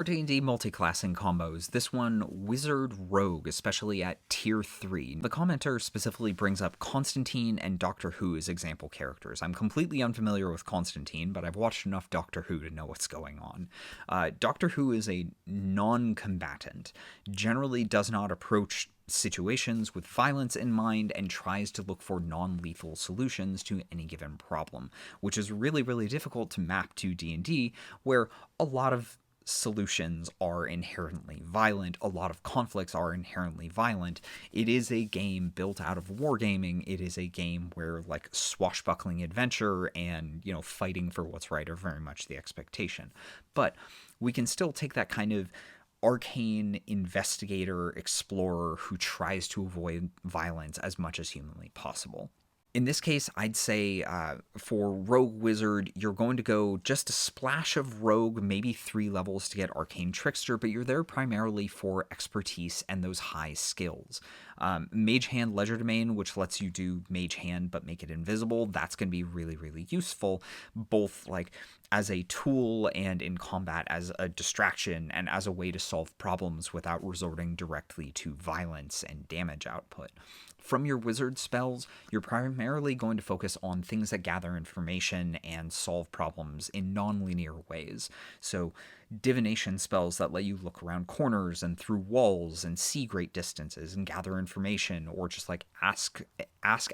For D&D multiclassing combos, this one Wizard Rogue, especially at tier 3. The commenter specifically brings up Constantine and Doctor Who as example characters. I'm completely unfamiliar with Constantine, but I've watched enough Doctor Who to know what's going on. Doctor Who is a non-combatant, generally does not approach situations with violence in mind and tries to look for non-lethal solutions to any given problem, which is really, really difficult to map to D&D, where a lot of solutions are inherently violent. A lot of conflicts are inherently violent. It is a game built out of wargaming. It is a game where like swashbuckling adventure and, fighting for what's right are very much the expectation. But we can still take that kind of arcane investigator explorer who tries to avoid violence as much as humanly possible. In this case, I'd say for Rogue Wizard, you're going to go just a splash of Rogue, maybe 3 levels to get Arcane Trickster, but you're there primarily for expertise and those high skills. Mage Hand Legerdemain, which lets you do Mage Hand but make it invisible, that's going to be really, really useful, both like as a tool and in combat as a distraction and as a way to solve problems without resorting directly to violence and damage output. From your wizard spells, you're primarily going to focus on things that gather information and solve problems in non-linear ways. So divination spells that let you look around corners and through walls and see great distances and gather information, or just like ask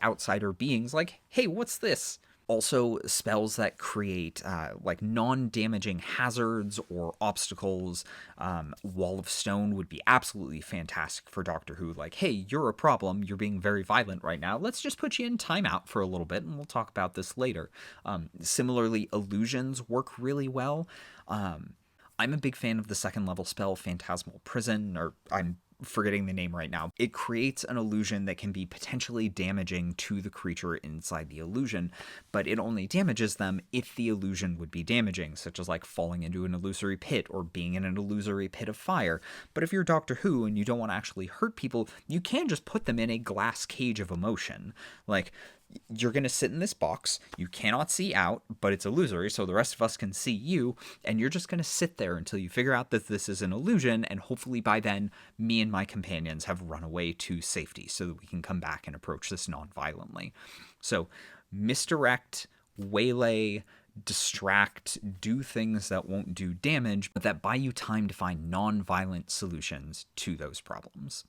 outsider beings like, hey, what's this? Also, spells that create like non-damaging hazards or obstacles. Wall of Stone would be absolutely fantastic for Doctor Who. Like, hey, you're a problem. You're being very violent right now. Let's just put you in timeout for a little bit, and we'll talk about this later. Similarly, illusions work really well. I'm a big fan of the second level spell, Phantasmal Prison, or I'm forgetting the name right now. It creates an illusion that can be potentially damaging to the creature inside the illusion, but it only damages them if the illusion would be damaging, such as like falling into an illusory pit or being in an illusory pit of fire. But if you're Doctor Who and you don't want to actually hurt people, you can just put them in a glass cage of emotion. Like, you're going to sit in this box, you cannot see out, but it's illusory, so the rest of us can see you, and you're just going to sit there until you figure out that this is an illusion, and hopefully by then, me and my companions have run away to safety so that we can come back and approach this non-violently. So, misdirect, waylay, distract, do things that won't do damage, but that buy you time to find non-violent solutions to those problems.